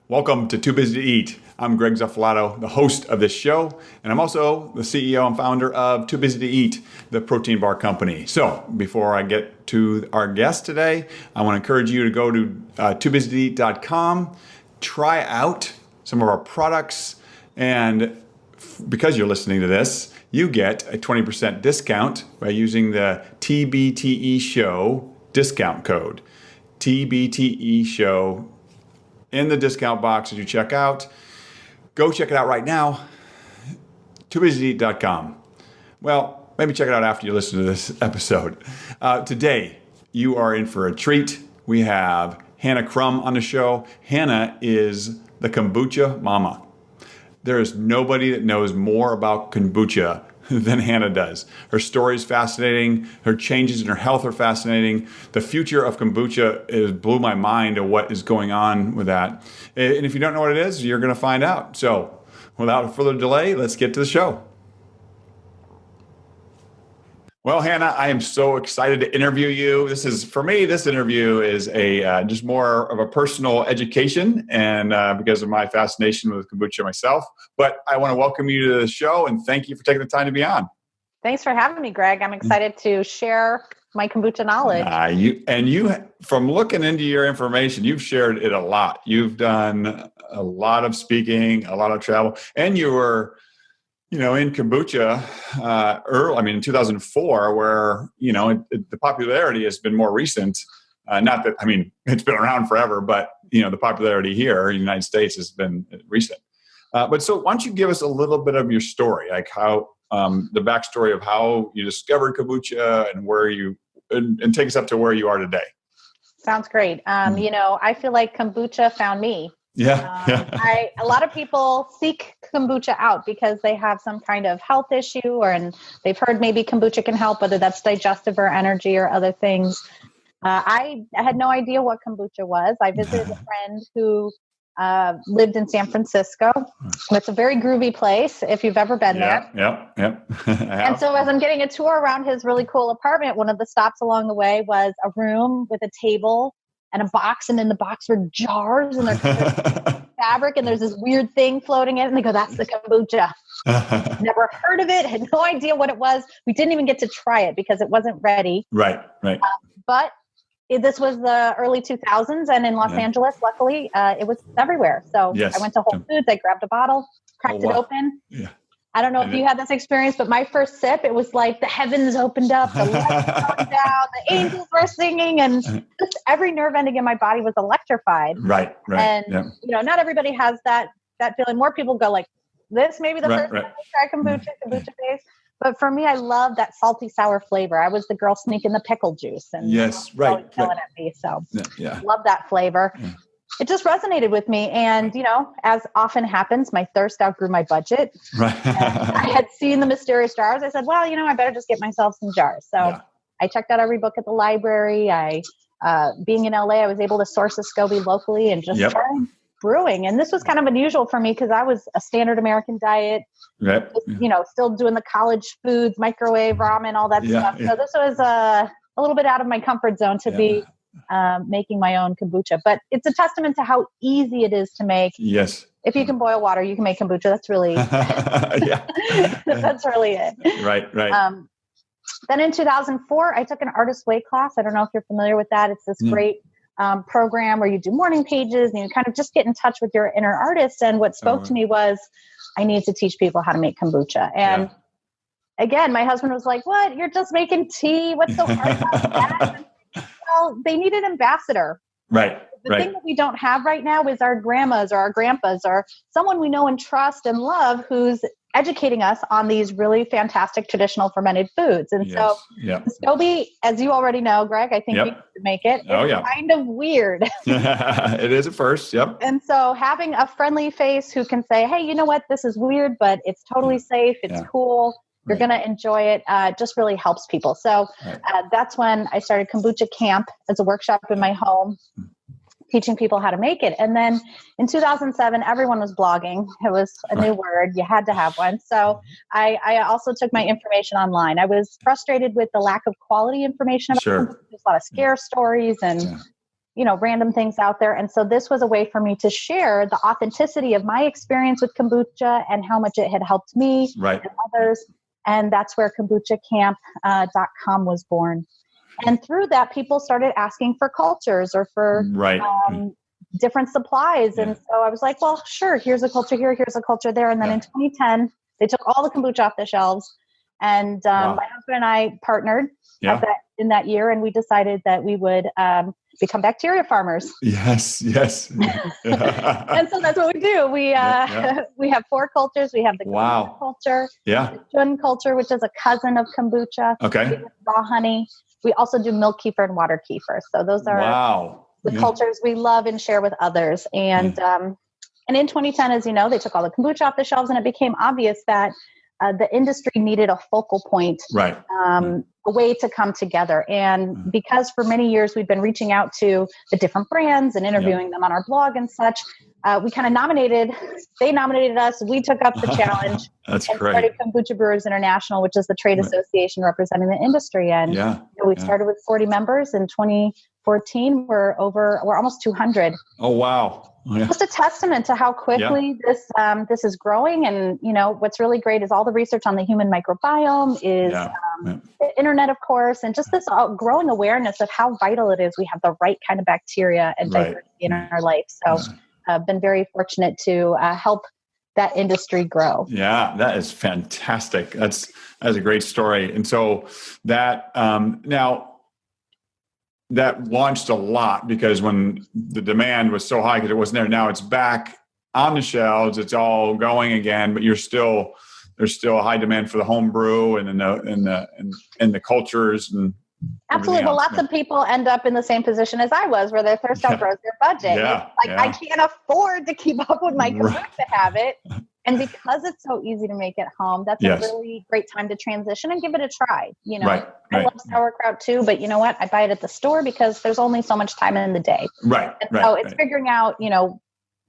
Welcome to Too Busy to Eat. I'm Greg Zuffalato, the host of this show, and I'm also the CEO and founder of Too Busy to Eat, the protein bar company. So before I get to our guest today, I want to encourage you to go to toobusytoeat.com, try out some of our products, and because you're listening to this, you get a 20% discount by using the TBTE Show discount code. TBTE Show in the discount box as you check out. Go check it out right now, toobusytoeat.com. Well, maybe check it out after you listen to this episode. Today, you are in for a treat. We have Hannah Crum on the show. Hannah is the kombucha mama. There is nobody that knows more about kombucha than Hannah does. Her story is fascinating. Her changes in her health are fascinating. The future of kombucha blew my mind of what is going on with that. And if you don't know what it is, you're going to find out. So without further delay, let's get to the show. Well, Hannah, I am so excited to interview you. For me, this interview is just more of a personal education and because of my fascination with kombucha myself. But I want to welcome you to the show and thank you for taking the time to be on. Thanks for having me, Greg. I'm excited to share my kombucha knowledge. You, from looking into your information, you've shared it a lot. You've done a lot of speaking, a lot of travel, and you were in kombucha in 2004, where, the popularity has been more recent. It's been around forever, but, the popularity here in the United States has been recent. But so why don't you give us a little bit of your story, like how the backstory of how you discovered kombucha and where and take us up to where you are today. Sounds great. I feel like kombucha found me. Yeah. A lot of people seek kombucha out because they have some kind of health issue and they've heard maybe kombucha can help, whether that's digestive or energy or other things. I had no idea what kombucha was. I visited a friend who lived in San Francisco. It's a very groovy place if you've ever been there. Yeah. And so as I'm getting a tour around his really cool apartment, one of the stops along the way was a room with a table and a box, and in the box were jars, and there's fabric, and there's this weird thing floating in it, and they go, "That's the kombucha." Never heard of it, had no idea what it was. We didn't even get to try it because it wasn't ready. Right. But this was the early 2000s, and in Los Angeles, luckily, it was everywhere. So I went to Whole Foods, I grabbed a bottle, cracked it open. Yeah. I don't know if you had this experience, but my first sip, it was like the heavens opened up, the lights going down, the angels were singing, and just every nerve ending in my body was electrified. Right. And, not everybody has that feeling. More people go like this, maybe the first time I try kombucha phase. But for me, I love that salty, sour flavor. I was the girl sneaking the pickle juice and killing at me. So love that flavor. Yeah. It just resonated with me. And, as often happens, my thirst outgrew my budget. Right. I had seen the mysterious jars. I said, well, I better just get myself some jars. So I checked out every book at the library. Being in LA, I was able to source a SCOBY locally and just started brewing. And this was kind of unusual for me because I was a standard American diet, still doing the college foods, microwave, ramen, all that stuff. So this was a little bit out of my comfort zone to be making my own kombucha, but it's a testament to how easy it is to make. Yes. If you can boil water, you can make kombucha. That's really, that's really it. Right. Then in 2004, I took an artist way class. I don't know if you're familiar with that. It's this great program where you do morning pages and you kind of just get in touch with your inner artist. And what spoke to me was I need to teach people how to make kombucha. And again, my husband was like, what? You're just making tea. What's so hard about that? Well, they need an ambassador. Right. The thing that we don't have right now is our grandmas or our grandpas or someone we know and trust and love who's educating us on these really fantastic traditional fermented foods. And so SCOBY, as you already know, Greg, I think you should make it. It's kind of weird. It is at first. Yep. And so having a friendly face who can say, hey, you know what? This is weird, but it's totally safe. It's cool. You're going to enjoy it. Just really helps people. So that's when I started Kombucha Camp as a workshop in my home, teaching people how to make it. And then in 2007, everyone was blogging. It was a new word. You had to have one. So I also took my information online. I was frustrated with the lack of quality information. There's a lot of scare stories and random things out there. And so this was a way for me to share the authenticity of my experience with kombucha and how much it had helped me and others. And that's where kombuchacamp.com was born. And through that, people started asking for cultures or for different supplies. And so I was like, well, sure, here's a culture here, here's a culture there. And then in 2010, they took all the kombucha off the shelves. And my husband and I partnered in that year, and we decided that we would become bacteria farmers. Yes. And so that's what we do. We have 4 cultures. We have the kombucha culture, the Chun culture, which is a cousin of kombucha. Okay. We do raw honey. We also do milk kefir and water kefir. So those are the cultures we love and share with others. And and in 2010, as you know, they took all the kombucha off the shelves, and it became obvious that the industry needed a focal point, a way to come together. And because for many years we've been reaching out to the different brands and interviewing them on our blog and such, we kind of they nominated us, we took up the challenge. That's and great. Started Kombucha Brewers International, which is the trade association representing the industry. And we started with 40 members. In 2014, we're almost 200. Oh, wow. Just a testament to how quickly this is growing. And, what's really great is all the research on the human microbiome is the internet, of course, and just this growing awareness of how vital it is we have the right kind of bacteria and diversity in our life. So I've been very fortunate to help that industry grow. Yeah, that is fantastic. That's a great story. And so that now, that launched a lot because when the demand was so high because it wasn't there. Now it's back on the shelves. It's all going again, but there's still a high demand for the home brew and the cultures and absolutely. Well, lots of people end up in the same position as I was, where their thirst outgrows their budget. I can't afford to keep up with my kombucha habit. And because it's so easy to make at home, that's a really great time to transition and give it a try. I love sauerkraut too, but you know what? I buy it at the store because there's only so much time in the day. So it's figuring out,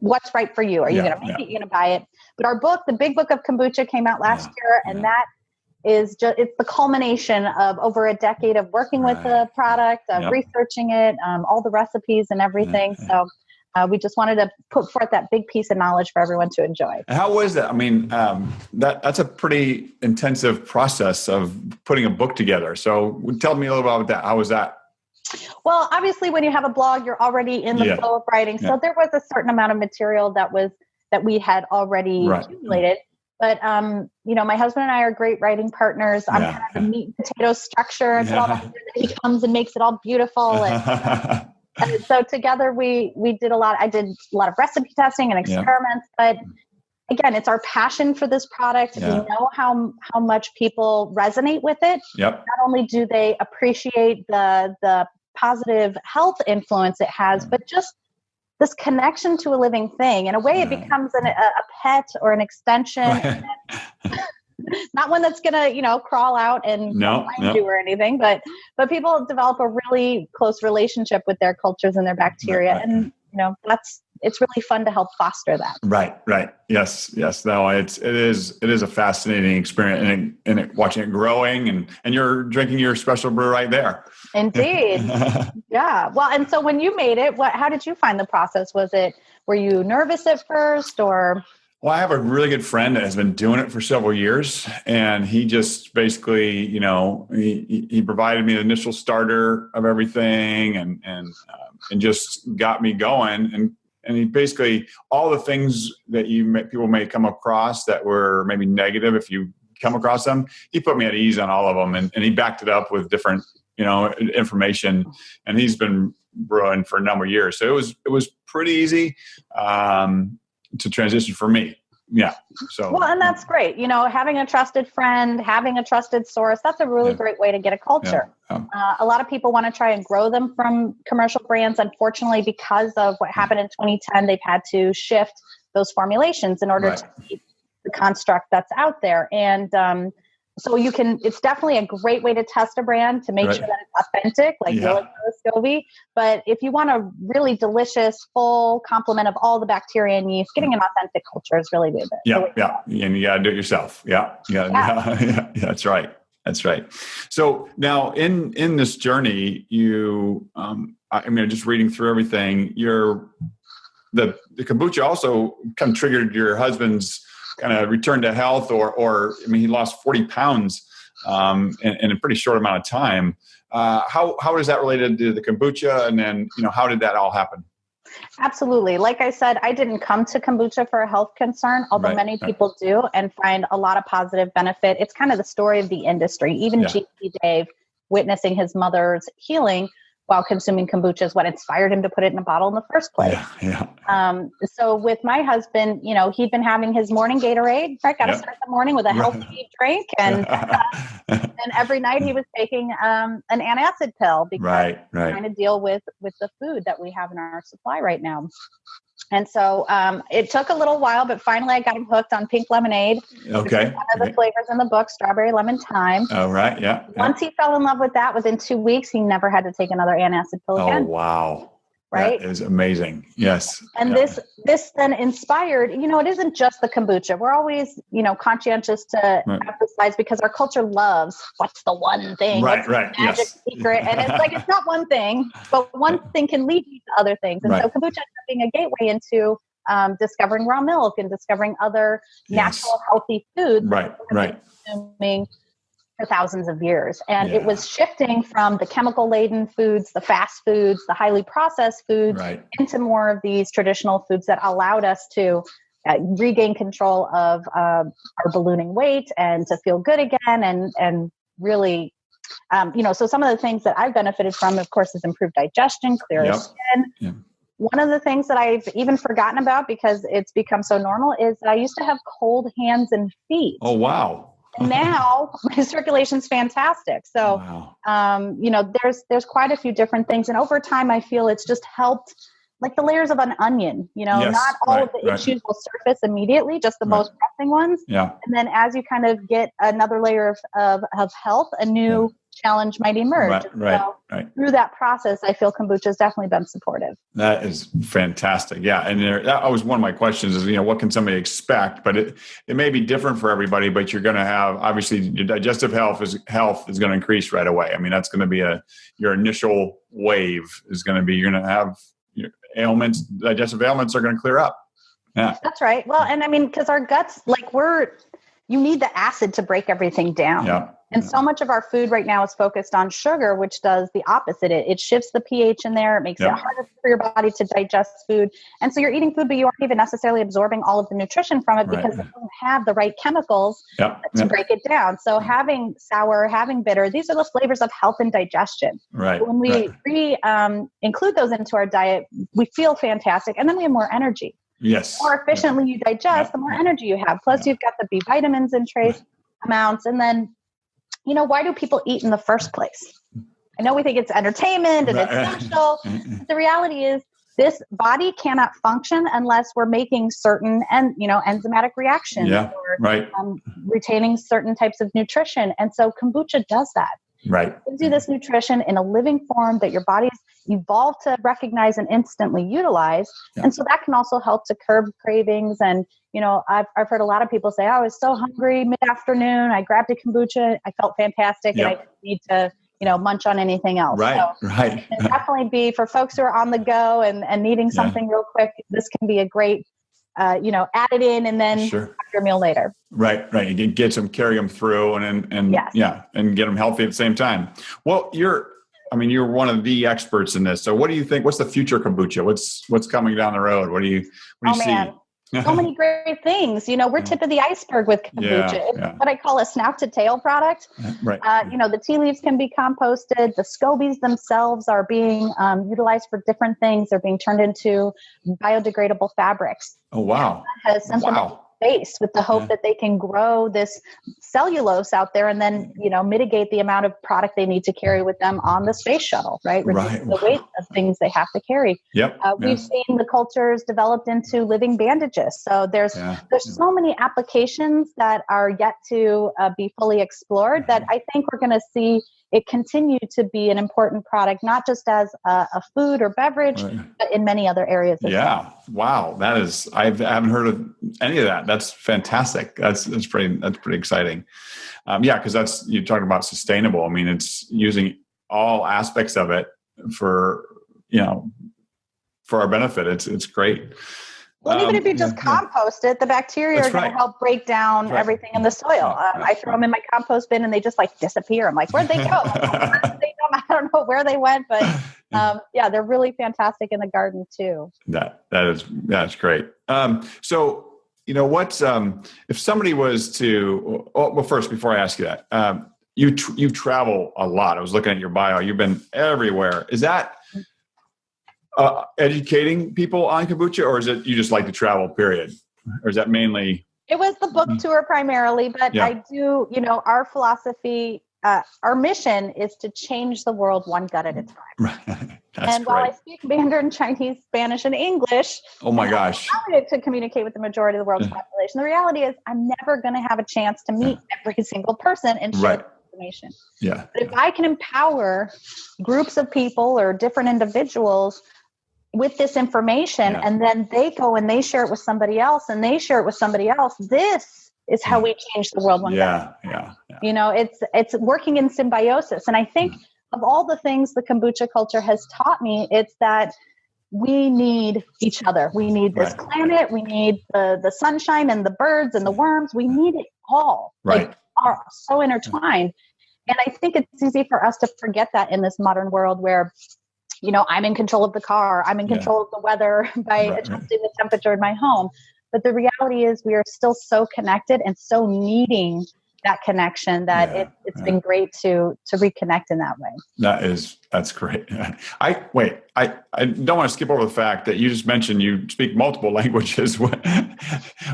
what's right for you. Are you going to make it? You're going to buy it. But our book, The Big Book of Kombucha, came out last year, and that is it's the culmination of over a decade of working with the product, of researching it, all the recipes and everything. So we just wanted to put forth that big piece of knowledge for everyone to enjoy. How was that? I mean, that's a pretty intensive process of putting a book together. So tell me a little about that. How was that? Well, obviously, when you have a blog, you're already in the flow of writing. So there was a certain amount of material that we had already accumulated. But, my husband and I are great writing partners. I'm kind of the meat and potato structure until he comes and makes it all beautiful. And so together we did I did a lot of recipe testing and experiments, but again, it's our passion for this product. We know how much people resonate with it. Not only do they appreciate the positive health influence it has, but just this connection to a living thing. In a way, it becomes a pet or an extension. Not one that's going to, crawl out and find you or anything, but people develop a really close relationship with their cultures and their bacteria. And, it's really fun to help foster that. Right. Yes. No, it is a fascinating experience and watching it growing and you're drinking your special brew right there. Indeed. Yeah. Well, and so when you made it, how did you find the process? Were you nervous at first or? Well, I have a really good friend that has been doing it for several years, and he just basically, he provided me the initial starter of everything, and just got me going. And he basically all the things that people may come across that were maybe negative if you come across them, he put me at ease on all of them, and he backed it up with different information. And he's been brewing for a number of years, so it was pretty easy. To transition for me. Yeah. So, well, and that's great. Having a trusted friend, having a trusted source, that's a really great way to get a culture. A lot of people want to try and grow them from commercial brands. Unfortunately, because of what happened in 2010, they've had to shift those formulations in order to keep the construct that's out there. And, so it's definitely a great way to test a brand to make sure that it's authentic, like Scovy. But if you want a really delicious, full complement of all the bacteria and yeast, getting an authentic culture is really good. Yeah. And you got to do it yourself. Yeah. That's right. That's right. So now in this journey, you, just reading through everything, the kombucha also kind of triggered your husband's kind of return to health, or he lost 40 pounds in a pretty short amount of time. How is that related to the kombucha? And then, how did that all happen? Absolutely. Like I said, I didn't come to kombucha for a health concern, although many people do and find a lot of positive benefit. It's kind of the story of the industry. Even GP Dave, witnessing his mother's healing while consuming kombucha is what inspired him to put it in a bottle in the first place. So with my husband, he'd been having his morning Gatorade. Right, got to start the morning with a healthy drink, and every night he was taking an antacid pill because trying to deal with the food that we have in our supply right now. And so it took a little while, but finally I got him hooked on pink lemonade. Okay. One of the flavors in the book, strawberry lemon thyme. Oh, right. Yeah. Once he fell in love with that, within 2 weeks, he never had to take another antacid pill again. Oh, wow. Right? That is amazing. Yes. And this then inspired, it isn't just the kombucha. We're always, conscientious to emphasize, because our culture loves what's the one thing, what's the magic secret. And it's like, it's not one thing, but one thing can lead you to other things. And so kombucha ends up being a gateway into discovering raw milk and discovering other natural, healthy foods. Consuming for thousands of years. And it was shifting from the chemical laden foods, the fast foods, the highly processed foods, into more of these traditional foods that allowed us to regain control of our ballooning weight and to feel good again. And really, so some of the things that I've benefited from, of course, is improved digestion, clearer skin. One of the things that I've even forgotten about, because it's become so normal, is I used to have cold hands and feet. Oh, wow. Now my circulation's fantastic. So, there's quite a few different things. And over time, I feel it's just helped, like the layers of an onion, not all of the issues will surface immediately, just the most pressing ones. And then as you kind of get another layer of health, a new challenge might emerge. Through that process, I feel kombucha has definitely been supportive. That is fantastic. Yeah. And that was one of my questions is, what can somebody expect? But it may be different for everybody, but you're going to have, obviously, your digestive health is going to increase right away. I mean, that's going to be your initial wave is going to be, you're going to have your ailments, digestive ailments are going to clear up. Yeah. That's right. Well, and I mean, because our guts, you need the acid to break everything down. And so much of our food right now is focused on sugar, which does the opposite. It shifts the pH in there. It makes it harder for your body to digest food. And so you're eating food, but you aren't even necessarily absorbing all of the nutrition from it because it doesn't have the right chemicals to break it down. So having sour, having bitter, these are the flavors of health and digestion. When we include those into our diet, we feel fantastic. And then we have more energy. The more efficiently you digest, the more energy you have. Plus you've got the B vitamins in trace amounts. And then, why do people eat in the first place? I know we think it's entertainment and it's social. The reality is this body cannot function unless we're making certain enzymatic reactions or retaining certain types of nutrition. And so kombucha does that. It gives you this nutrition in a living form that your body's evolved to recognize and instantly utilize. And so that can also help to curb cravings. And, I've heard a lot of people say, I was so hungry mid-afternoon. I grabbed a kombucha. I felt fantastic. And I didn't need to, munch on anything else. So it can definitely be for folks who are on the go and needing something real quick. This can be a great, add it in and then have your meal later. Right. You can get them, carry them through and get them healthy at the same time. Well, you're one of the experts in this. So what do you think? What's the future kombucha? What's coming down the road? What do you see? Man. So many great things. We're tip of the iceberg with kombucha. It's what I call a snout to tail product. The tea leaves can be composted. The scobies themselves are being utilized for different things. They're being turned into biodegradable fabrics. Oh, wow. That has something space with the hope that they can grow this cellulose out there and then, mitigate the amount of product they need to carry with them on the space shuttle, reduce the weight of things they have to carry. We've seen the cultures developed into living bandages. So there's so many applications that are yet to be fully explored that I think we're going to see it continued to be an important product, not just as a food or beverage, but in many other areas as well. Wow. I haven't heard of any of that. That's fantastic. That's pretty exciting. Because you're talking about sustainable. I mean, it's using all aspects of it for our benefit. It's great. Well, even if you just compost it, the bacteria are going to help break down everything in the soil. I throw them in my compost bin and they just disappear. I'm like, where'd they go? I don't know where they went, but they're really fantastic in the garden too. That's great. So, what's if somebody was to? Well, first, before I ask you that, you travel a lot. I was looking at your bio. You've been everywhere. Is that educating people on kombucha, or is it you just like to travel, period? Or is that mainly? It was the book tour primarily, but I do, our philosophy, our mission is to change the world one gut at a time. Right. And while I speak Mandarin, Chinese, Spanish, and English, oh my gosh, I'm trying to communicate with the majority of the world's population. The reality is I'm never going to have a chance to meet every single person and share information. Yeah. But if I can empower groups of people or different individuals with this information, and then they go and they share it with somebody else, and they share it with somebody else, this is how we change the world one day. It's working in symbiosis. And I think of all the things the kombucha culture has taught me, it's that we need each other. We need this planet. We need the sunshine and the birds and the worms. We need it all. Right. They are so intertwined. And I think it's easy for us to forget that in this modern world where I'm in control of the car. I'm in control of the weather by adjusting the temperature in my home. But the reality is we are still so connected and so needing that connection that it's been great to reconnect in that way. That's great. I don't want to skip over the fact that you just mentioned you speak multiple languages.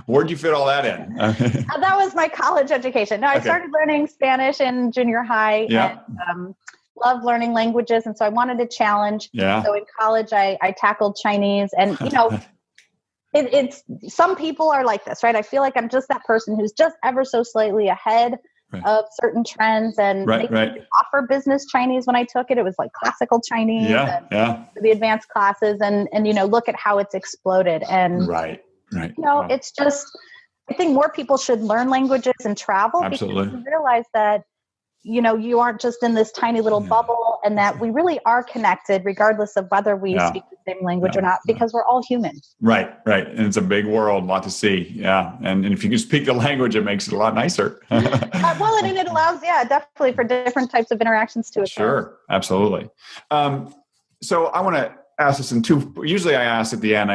Where'd you fit all that in? That was my college education. No, I started learning Spanish in junior high and love learning languages. And so I wanted a challenge. Yeah. So in college, I tackled Chinese and, it's some people are like this, right? I feel like I'm just that person who's just ever so slightly ahead of certain trends. And they didn't offer business Chinese when I took it. It was like classical Chinese for the advanced classes and look at how it's exploded. And, it's just, I think more people should learn languages and travel. Absolutely. Because you realize that you aren't just in this tiny little bubble and that we really are connected regardless of whether we speak the same language or not, because we're all human. Right. And it's a big world, a lot to see. Yeah. And if you can speak the language, it makes it a lot nicer. And it allows, definitely for different types of interactions to occur. Sure. Absolutely. So I want to ask this in two. Usually I ask at the end,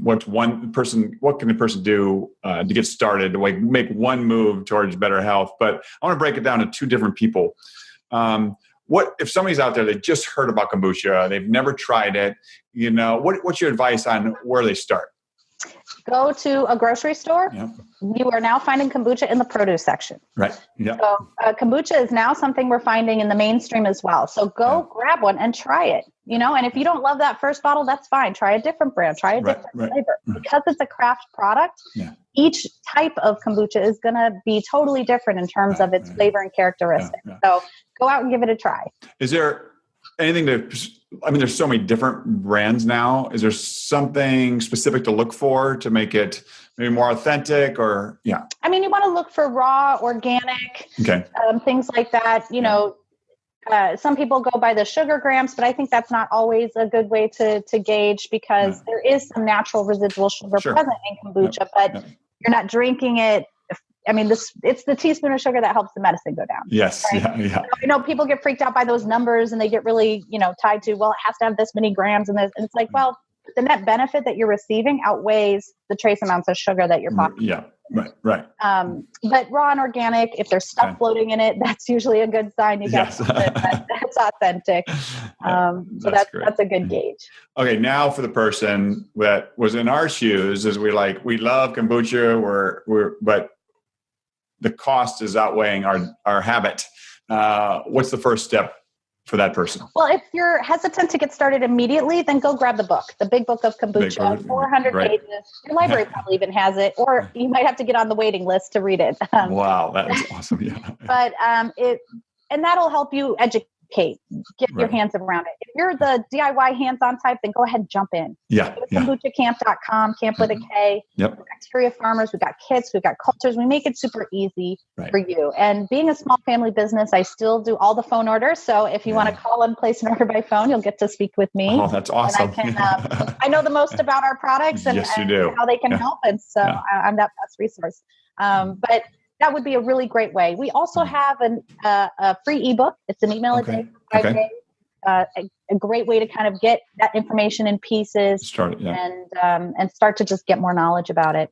what can the person do to get started to make one move towards better health? But I want to break it down to two different people. What if somebody's out there, they just heard about kombucha, they've never tried it, what's your advice on where they start? Go to a grocery store. Yep. You are now finding kombucha in the produce section. Right. Yeah. So kombucha is now something we're finding in the mainstream as well. So go grab one and try it. And if you don't love that first bottle, that's fine. Try a different brand. Try a different flavor. Because it's a craft product, each type of kombucha is going to be totally different in terms of its flavor and characteristics. So go out and give it a try. Is there anything there's so many different brands now. Is there something specific to look for to make it maybe more authentic or, you want to look for raw, organic, things like that. Some people go by the sugar grams, but I think that's not always a good way to gauge because there is some natural residual sugar present in kombucha, but you're not drinking it. It's the teaspoon of sugar that helps the medicine go down. Yes. Right? So, people get freaked out by those numbers and they get really, tied to, it has to have this many grams and this. And it's like, well, the net benefit that you're receiving outweighs the trace amounts of sugar that you're popping. Yeah. Right. But raw and organic, if there's stuff floating in it, that's usually a good sign you got something that's authentic. So that's a good gauge. Okay, now for the person that was in our shoes, is we love kombucha, but the cost is outweighing our habit. What's the first step for that person? Well, if you're hesitant to get started immediately, then go grab the book, the Big Book of Kombucha, 400 pages. Your library probably even has it, or you might have to get on the waiting list to read it. Wow, that is awesome. Yeah. But and that'll help you educate, get your hands around it. If you're the DIY hands-on type, then go ahead and jump in. Yeah. Go to kombuchacamp.com, camp with a K. Yep. Bacteria farmers, we've got kits, we've got cultures. We make it super easy for you. And being a small family business, I still do all the phone orders. So if you want to call and place an order by phone, you'll get to speak with me. Oh, that's awesome. And I can, I know the most about our products and, yes, you do. and how they can help. And so I'm that best resource. But that would be a really great way. We also have a free ebook. It's an email a day for 5 days. A great way to kind of get that information in pieces and start to just get more knowledge about it.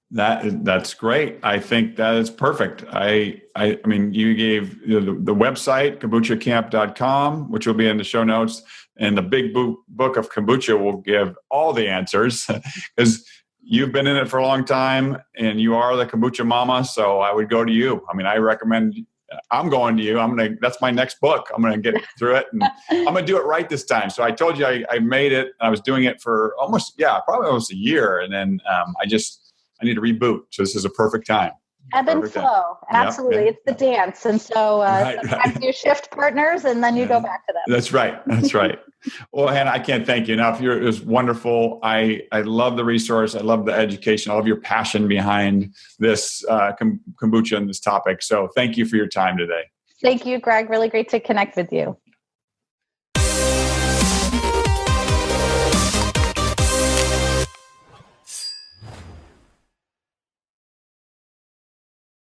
That's great. I think that is perfect. I mean, you gave the website, kombuchacamp.com, which will be in the show notes, and the big book of kombucha will give all the answers because you've been in it for a long time and you are the kombucha mama. So I would go to you. I mean, I recommend, I'm going to you. That's my next book. I'm going to get through it and I'm going to do it right this time. So I told you I made it. I was doing it for probably almost a year. And then I need to reboot. So this is a perfect time. Ebb and flow. Absolutely. Yep. It's the dance. And so sometimes you shift partners and then you go back to them. That's right. Well, Hannah, I can't thank you enough. It was wonderful. I love the resource. I love the education. I love your passion behind this kombucha and this topic. So thank you for your time today. Thank you, Greg. Really great to connect with you.